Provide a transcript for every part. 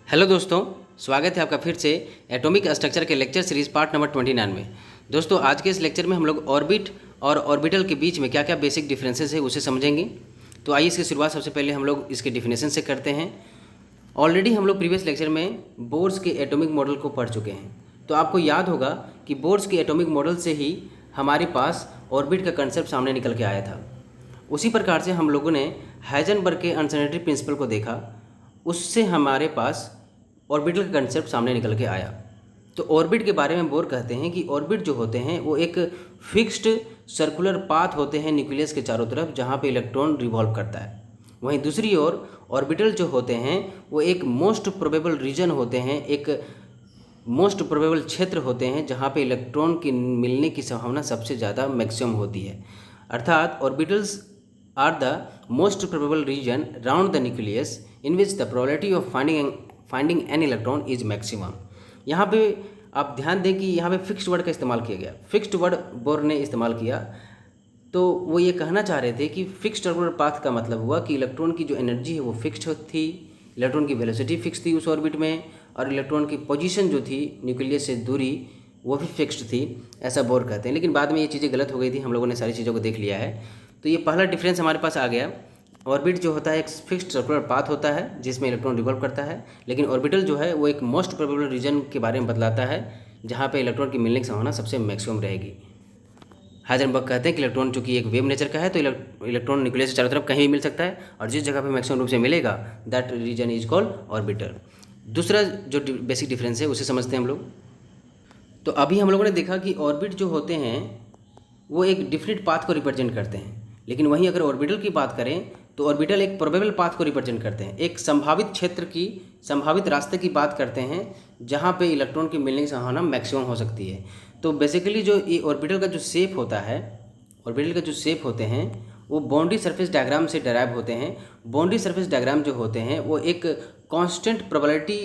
Hello दोस्तों, स्वागत है आपका फिर से एटॉमिक स्ट्रक्चर के लेक्चर सीरीज पार्ट नंबर 29 में। दोस्तों, आज के इस लेक्चर में हम लोग ऑर्बिट और ऑर्बिटल के बीच में क्या क्या बेसिक डिफरेंसेस है उसे समझेंगे। तो आइए इसकी शुरुआत सबसे पहले हम लोग इसके डिफिनेशन से करते हैं। ऑलरेडी हम लोग प्रीवियस लेक्चर में बोर्स के एटॉमिक मॉडल को पढ़ चुके हैं, तो आपको याद होगा कि बोर्स के एटॉमिक मॉडल से ही हमारे पास ऑर्बिट का कंसेप्ट सामने निकल के आया था। उसी प्रकार से हम लोगों ने हाइजेनबर्ग के अनसर्टेनिटी प्रिंसिपल को देखा, उससे हमारे पास ऑर्बिटल का कंसेप्ट सामने निकल के आया। तो ऑर्बिट के बारे में बोर कहते हैं कि ऑर्बिट जो होते हैं वो एक फिक्स्ड सर्कुलर पाथ होते हैं न्यूक्लियस के चारों तरफ, जहाँ पे इलेक्ट्रॉन रिवॉल्व करता है। वहीं दूसरी ओर ऑर्बिटल जो होते हैं वो एक मोस्ट प्रोबेबल रीजन होते हैं, एक मोस्ट प्रोबेबल क्षेत्र होते हैं जहाँ पे इलेक्ट्रॉन की मिलने की संभावना सबसे ज़्यादा मैक्सिमम होती है। अर्थात orbitals are the most probable region round the nucleus in which the probability of finding an electron is maximum. यहाँ पे आप ध्यान दें कि यहाँ पे फिक्स्ड वर्ड का इस्तेमाल किया गया, फिक्स्ड वर्ड बोर ने इस्तेमाल किया। तो वो ये कहना चाह रहे थे कि फिक्स्ड सर्कुलर पाथ का मतलब हुआ कि इलेक्ट्रॉन की जो एनर्जी है वो फिक्स्ड थी, इलेक्ट्रॉन की वेलोसिटी फिक्स थी उस ऑर्बिट में, और इलेक्ट्रॉन की पोजीशन जो थी न्यूक्लियस से दूरी वो भी फिक्स्ड थी, ऐसा बोर कहते हैं। लेकिन बाद में ये चीज़ें गलत हो गई थी, हम लोगों ने सारी चीज़ों को देख लिया है। तो ये पहला डिफरेंस हमारे पास आ गया। ऑर्बिट जो होता है एक फिक्स्ड सर्कुलर पाथ होता है जिसमें इलेक्ट्रॉन रिवॉल्व करता है, लेकिन ऑर्बिटल जो है वो एक मोस्ट प्रोबेबल रीजन के बारे में बतलाता है जहाँ पे इलेक्ट्रॉन की मिलने की संभावना सबसे मैक्सिमम रहेगी। हाइजेनबर्ग कहते हैं कि इलेक्ट्रॉन चूंकि एक वेव नेचर का है तो इलेक्ट्रॉन न्यूक्लियस से चारों तरफ कहीं भी मिल सकता है, और जिस जगह पे मैक्सिमम रूप से मिलेगा that region is called orbiter. दूसरा जो बेसिक डिफरेंस है उसे समझते हैं हम लोग। तो अभी हम लोगों ने देखा कि ऑर्बिट जो होते हैं वो एक डिफरेंट पाथ को रिप्रेजेंट करते हैं, लेकिन वहीं अगर ऑर्बिटल की बात करें तो ऑर्बिटल एक प्रोबेबल पाथ को रिप्रेजेंट करते हैं, एक संभावित क्षेत्र की, संभावित रास्ते की बात करते हैं जहाँ पे इलेक्ट्रॉन की मिलने की संभावना मैक्सिमम हो सकती है। तो बेसिकली जो ये ऑर्बिटल का जो शेप होता है, ऑर्बिटल का जो शेप होते हैं वो बाउंड्री सरफेस डायग्राम से डराइव होते हैं। बाउंड्री सरफेस डायग्राम जो होते हैं वो एक कांस्टेंट प्रोबेबिलिटी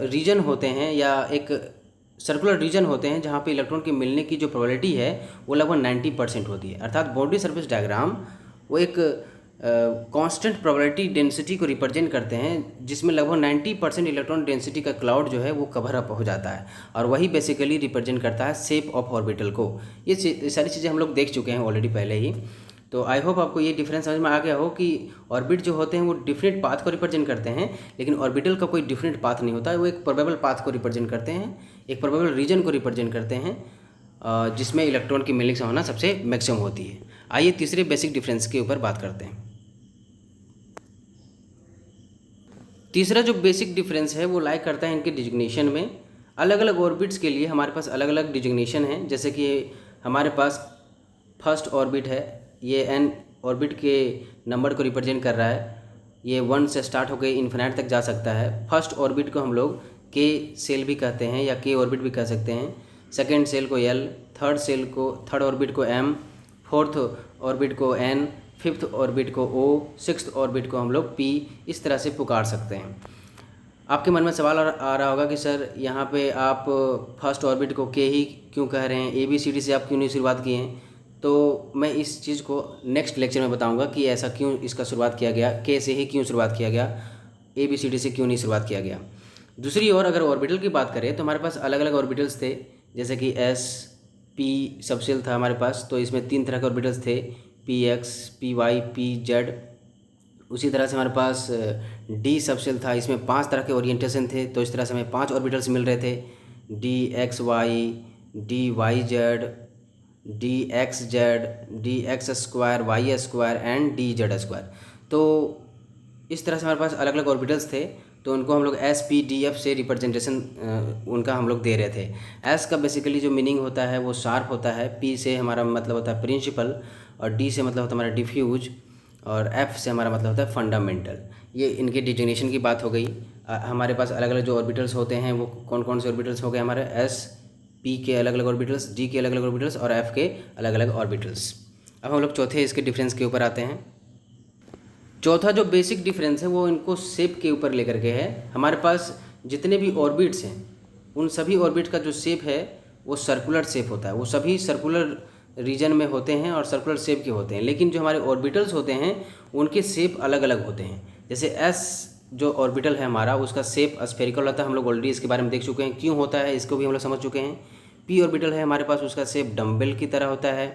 रीजन होते हैं, या एक सर्कुलर रीजन होते हैं जहाँ पे इलेक्ट्रॉन की मिलने की जो प्रोबेबिलिटी है वो लगभग 90% होती है। अर्थात बाउंड्री सरफेस डायग्राम वो एक कांस्टेंट प्रोबेबिलिटी डेंसिटी को रिप्रेजेंट करते हैं जिसमें लगभग 90% इलेक्ट्रॉन डेंसिटी का क्लाउड जो है वो कवर अप हो जाता है, और वही बेसिकली रिप्रेजेंट करता है शेप ऑफ ऑर्बिटल को। ये सारी चीज़ें हम लोग देख चुके हैं ऑलरेडी पहले ही। तो आई होप आपको ये डिफरेंस समझ में आ गया हो कि ऑर्बिट जो होते हैं वो डिफरेंट पाथ को रिप्रेजेंट करते हैं, लेकिन ऑर्बिटल का कोई डिफरेंट पाथ नहीं होता है, वो एक प्रोबेबल पाथ को रिप्रेजेंट करते हैं, एक प्रोबेबल रीजन को रिप्रेजेंट करते हैं जिसमें इलेक्ट्रॉन की मिलने की संभावना सबसे मैक्सिमम होती है। आइए तीसरे बेसिक डिफरेंस के ऊपर बात करते हैं। तीसरा जो बेसिक डिफरेंस है वो लाइक करता है इनके डिजिग्नेशन में। अलग अलग ऑर्बिट्स के लिए हमारे पास अलग अलग डिजिग्नेशन है। जैसे कि हमारे पास फर्स्ट ऑर्बिट है, ये एन ऑर्बिट के नंबर को रिप्रेजेंट कर रहा है, ये 1 से स्टार्ट होकर इन्फिनाइट तक जा सकता है। फर्स्ट ऑर्बिट को हम लोग के सेल भी कहते हैं या के ऑर्बिट भी कह सकते हैं, सेकेंड सेल को एल, थर्ड ऑर्बिट को एम, फोर्थ ऑर्बिट को एन, फिफ्थ ऑर्बिट को ओ, सिक्स्थ ऑर्बिट को हम लोग पी, इस तरह से पुकार सकते हैं। आपके मन में सवाल आ रहा होगा कि सर यहाँ पे आप फर्स्ट ऑर्बिट को के ही क्यों कह रहे हैं, ABCD से आप क्यों नहीं शुरुआत किए हैं। तो मैं इस चीज़ को नेक्स्ट लेक्चर में बताऊंगा कि ऐसा क्यों इसका शुरुआत किया गया, के से ही क्यों शुरुआत किया गया, ABCD से क्यों नहीं शुरुआत किया गया। दूसरी ओर अगर ऑर्बिटल की बात करें तो हमारे पास अलग अलग ऑर्बिटल्स थे, जैसे कि SP सबसेल था हमारे पास, तो इसमें 3 तरह के ऑर्बिटल्स थे, PX, PY, PZ। उसी तरह से हमारे पास D सबसेल था, इसमें 5 तरह के ओरिएंटेशन थे, तो इस तरह से हमें 5 ऑर्बिटल्स मिल रहे थे, DXY, DYZ, DXZ, DX² Y² and DZ²। तो इस तरह से हमारे पास अलग अलग ऑर्बिटल्स थे, तो उनको हम लोग SPDF से रिप्रेजेंटेशन उनका हम लोग दे रहे थे। S का बेसिकली जो मीनिंग होता है वो शार्प होता है, P से हमारा मतलब होता है प्रिंसिपल, और D से मतलब होता है हमारा डिफ्यूज, और F से हमारा मतलब होता है फंडामेंटल। ये इनके डिजिग्नेशन की बात हो गई। हमारे पास अलग अलग जो ऑर्बिटल्स होते हैं वो कौन कौन से ऑर्बिटल्स हो गए हमारे, S P के अलग अलग ऑर्बिटल्स, D के अलग अलग ऑर्बिटल्स और F के अलग अलग ऑर्बिटल्स। अब हम लोग चौथे इसके डिफरेंस के ऊपर आते हैं। चौथा जो बेसिक डिफरेंस है वो इनको शेप के ऊपर लेकर के है। हमारे पास जितने भी ऑर्बिट्स हैं उन सभी ऑर्बिट का जो शेप है वो सर्कुलर शेप होता है, वो सभी सर्कुलर रीजन में होते हैं और सर्कुलर शेप के होते हैं। लेकिन जो हमारे ऑर्बिटल्स होते हैं उनके शेप अलग अलग होते हैं। जैसे जो ऑर्बिटल है हमारा उसका शेप स्फेरिकल होता है, हम लोग ऑलरेडी इसके बारे में देख चुके हैं। क्यों होता है इसको भी हम लोग समझ चुके हैं। पी ऑर्बिटल है हमारे पास, उसका शेप डम्बल की तरह होता है।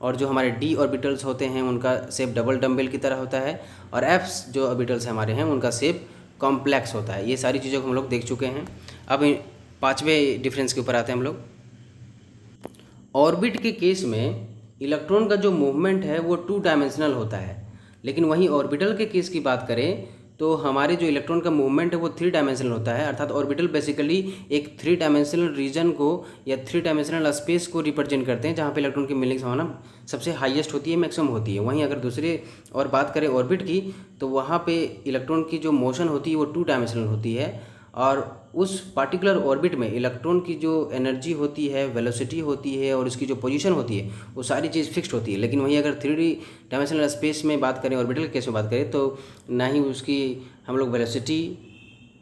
और जो हमारे डी ऑर्बिटल्स होते हैं उनका शेप डबल डम्बल की तरह होता है। और एफ्स जो ऑर्बिटल्स हमारे हैं उनका शेप कॉम्प्लेक्स होता है। ये सारी चीज़ों को हम लोग देख चुके हैं। अब 5वें डिफरेंस के ऊपर आते हैं हम लोग। ऑर्बिट के केस में इलेक्ट्रॉन का जो मूवमेंट है वो 2 डायमेंशनल होता है, लेकिन वहीं ऑर्बिटल के केस की बात करें तो हमारे जो इलेक्ट्रॉन का मूवमेंट है वो 3 डायमेंशनल होता है। अर्थात ऑर्बिटल बेसिकली एक 3 डायमेंशनल रीजन को या 3 डायमेंशनल स्पेस को रिप्रेजेंट करते हैं, जहाँ पे इलेक्ट्रॉन की मिलने की संभावना सबसे हाईएस्ट होती है, मैक्सिमम होती है। वहीं अगर दूसरे और बात करें ऑर्बिट की, तो वहाँ पे इलेक्ट्रॉन की जो मोशन होती है वो 2 डायमेंशनल होती है। और उस पार्टिकुलर ऑर्बिट में इलेक्ट्रॉन की जो एनर्जी होती है, वेलोसिटी होती है और उसकी जो पोजीशन होती है वो सारी चीज़ फिक्स्ड होती है। लेकिन वहीं अगर 3D डायमेंशनल स्पेस में बात करें, ऑर्बिटल के केस में बात करें, तो ना ही उसकी हम लोग वेलोसिटी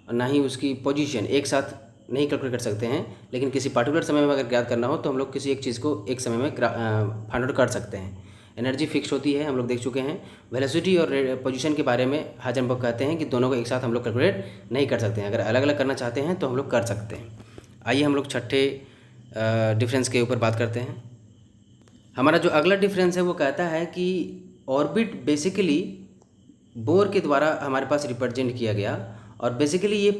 और ना ही उसकी पोजीशन एक साथ नहीं कैलकुलेट कर सकते हैं। लेकिन किसी पार्टिकुलर समय में अगर ज्ञात करना हो तो हम लोग किसी एक चीज़ को एक समय में फाइंड आउट कर सकते हैं। एनर्जी फिक्स होती है, हम लोग देख चुके हैं। वेलोसिटी और पोजीशन के बारे में हाइजेनबर्ग कहते हैं कि दोनों को एक साथ हम लोग कैलकुलेट नहीं कर सकते हैं। अगर अलग अलग करना चाहते हैं तो हम लोग कर सकते हैं। आइए हम लोग छठे डिफरेंस के ऊपर बात करते हैं। हमारा जो अगला डिफरेंस है वो कहता है कि ऑर्बिट बेसिकली बोर के द्वारा हमारे पास रिप्रेजेंट किया गया, और बेसिकली ये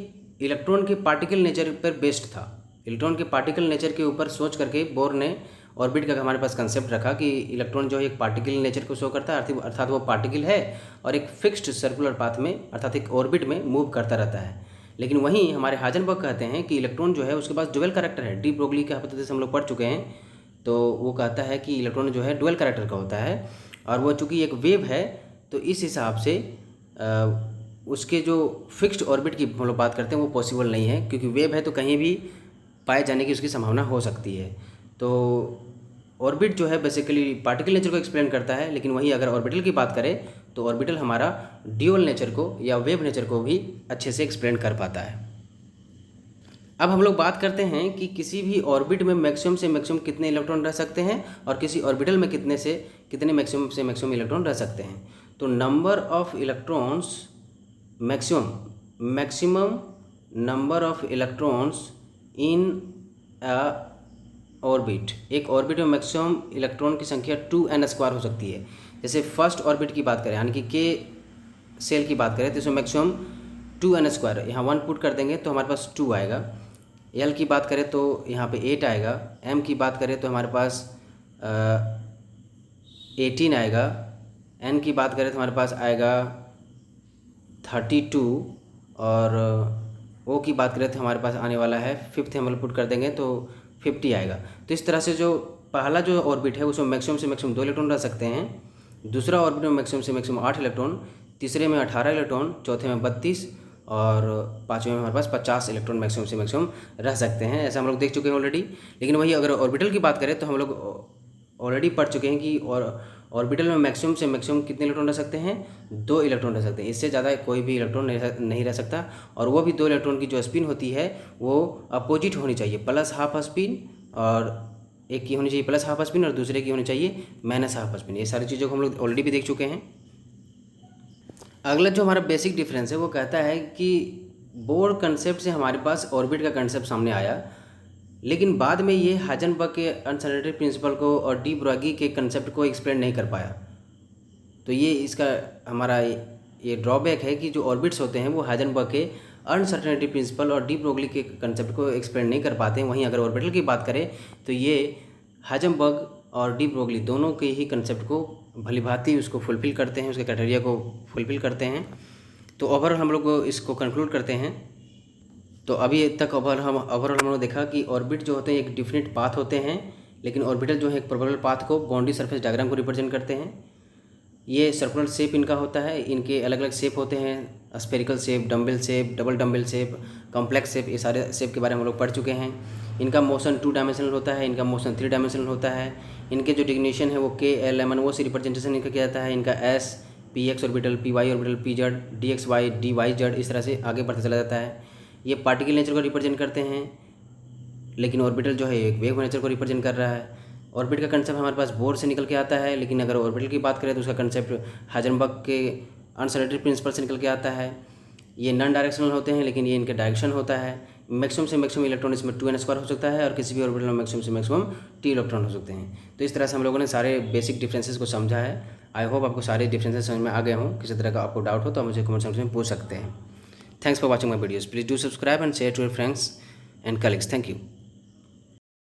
इलेक्ट्रॉन के पार्टिकल नेचर पर बेस्ड था। इलेक्ट्रॉन के पार्टिकल नेचर के ऊपर सोच करके बोर ने ऑर्बिट का हमारे पास कंसेप्ट रखा कि इलेक्ट्रॉन जो है एक पार्टिकल नेचर को शो करता है, अर्थात वो पार्टिकल है और एक फिक्स्ड सर्कुलर पाथ में अर्थात एक ऑर्बिट में मूव करता रहता है। लेकिन वहीं हमारे हाइजेनबर्ग कहते हैं कि इलेक्ट्रॉन जो है उसके पास ड्यूअल कैरेक्टर है। डी ब्रोगली के पद्धति से हम लोग पढ़ चुके हैं, तो वो कहता है कि इलेक्ट्रॉन जो है ड्यूअल कैरेक्टर का होता है, और वो चूँकि एक वेव है तो इस हिसाब से उसके जो फिक्स्ड ऑर्बिट की हम लोग बात करते हैं वो पॉसिबल नहीं है, क्योंकि वेव है तो कहीं भी पाए जाने की उसकी संभावना हो सकती है। तो ऑर्बिट जो है बेसिकली पार्टिकल नेचर को एक्सप्लेन करता है, लेकिन वहीं अगर ऑर्बिटल की बात करें तो ऑर्बिटल हमारा ड्यूअल नेचर को या वेव नेचर को भी अच्छे से एक्सप्लेन कर पाता है। अब हम लोग बात करते हैं कि किसी भी ऑर्बिट में मैक्सिमम से मैक्सिमम कितने इलेक्ट्रॉन रह सकते हैं और किसी ऑर्बिटल में कितने से कितने मैक्सिमम से मैक्सिमम इलेक्ट्रॉन रह सकते हैं। तो number of electrons maximum number of electrons in a orbit, एक ऑर्बिट में मैक्सिमम इलेक्ट्रॉन की संख्या 2n² हो सकती है। जैसे फर्स्ट ऑर्बिट की बात करें यानी कि के सेल की बात करें तो इसमें मैक्सिमम 2n², यहाँ 1 पुट कर देंगे तो हमारे पास 2 आएगा। एल की बात करें तो यहाँ पे 8 आएगा। एम की बात करें तो हमारे पास 18 आएगा। एन की बात करें तो हमारे पास आएगा 32, और ओ की बात करें तो हमारे पास आने वाला है 5th हम पुट कर देंगे तो 50 आएगा। तो इस तरह से जो पहला जो ऑर्बिट है उसमें मैक्सिमम से मैक्सिमम 2 इलेक्ट्रॉन रह सकते हैं। दूसरा ऑर्बिट में मैक्सिमम से मैक्सिमम 8 इलेक्ट्रॉन, तीसरे में 18 इलेक्ट्रॉन, चौथे में 32 और पाँचवें में हमारे पास 50 इलेक्ट्रॉन मैक्सिमम से मैक्सिमम रह सकते हैं। ऐसा हम लोग देख चुके हैं ऑलरेडी। लेकिन वही अगर ऑर्बिटल की बात करें तो हम लोग ऑलरेडी पढ़ चुके हैं कि ऑर्बिटल में मैक्सिमम से मैक्सिमम कितने इलेक्ट्रॉन रह सकते हैं, 2 इलेक्ट्रॉन रह सकते हैं। इससे ज़्यादा कोई भी इलेक्ट्रॉन नहीं रह सकता, और वो भी 2 इलेक्ट्रॉन की जो स्पिन होती है वो अपोजिट होनी चाहिए, प्लस हाफ स्पिन, और एक की होनी चाहिए प्लस हाफ स्पिन और दूसरे की होनी चाहिए माइनस हाफ स्पिन। ये सारी चीज़ों को हम लोग ऑलरेडी भी देख चुके हैं। अगला जो हमारा बेसिक डिफरेंस है वो कहता है कि बोर कंसेप्ट से हमारे पास ऑर्बिट का कंसेप्ट सामने आया, लेकिन बाद में ये हाइजेनबर्ग के अनसर्टेनिटी प्रिंसिपल को और डी ब्रोगी के कंसेप्ट को एक्सप्लेन नहीं कर पाया। तो ये इसका हमारा ये ड्रॉबैक है कि जो ऑर्बिट्स होते हैं वो हाइजेनबर्ग के अनसर्टेनिटी प्रिंसिपल और डी ब्रोगली के कंसेप्ट को एक्सप्लेन नहीं कर पाते हैं। वहीं अगर ऑर्बिटल की बात करें तो ये हाइजेनबर्ग और डी ब्रोगली दोनों के ही कंसेप्ट को भलीभांति उसको फुलफ़िल करते हैं, उसके क्राइटेरिया को फुलफ़िल करते हैं। तो ओवरऑल हम लोग इसको कंक्लूड करते हैं। तो अभी तक ओवरऑल हम लोग देखा कि ऑर्बिट जो होते हैं एक डिफिनिट पाथ होते हैं, लेकिन ऑर्बिटल जो है एक प्रोबेबल पाथ को बाउंड्री सरफेस डायग्राम को रिप्रेजेंट करते हैं। ये सर्कुलर शेप इनका होता है, इनके अलग अलग शेप होते हैं, spherical shape, dumbbell shape, double dumbbell shape, complex shape. ये सारे शेप के बारे में हम लोग पढ़ चुके हैं। इनका मोशन 2 डायमेंशनल होता है, इनका मोशन 3 डायमेंशनल होता है। इनके जो डिग्नेशन है वो के एल एम एन वो से रिप्रेजेंटेशन इनका किया जाता है। इनका S P X orbital, P Y orbital, P Z, D X Y, D Y Z, इस तरह से आगे बढ़ता चला जाता है। ये पार्टिकल नेचर को रिप्रेजेंट करते हैं, लेकिन ऑर्बिटल जो है एक वेव नेचर को रिप्रेजेंट कर रहा है। ऑर्बिट का कंसेप्ट हमारे पास बोर से निकल के आता है, लेकिन अगर ऑर्बिटल की बात करें तो उसका कंसेप्ट हाइजेनबर्ग के अनसर्टेनिटी प्रिंसिपल से निकल के आता है। ये नॉन डायरेक्शनल होते हैं, लेकिन ये इनका डायरेक्शन होता है। मैक्सिमम से मैक्सिमम इलेक्ट्रॉन इसमें 2n² हो सकता है और किसी भी ऑर्बिटल में मैक्सिमम से मैक्सिमम t इलेक्ट्रॉन हो सकते हैं। तो इस तरह से हम लोगों ने सारे बेसिक डिफरेंसेस को समझा है। आई होप आपको सारे डिफरेंसेस समझ में आ गए हों। किसी तरह का आपको डाउट हो तो आप मुझे कमेंट सेक्शन में पूछ सकते हैं। Thanks for watching my videos. Please do subscribe and share to your friends and colleagues. Thank you.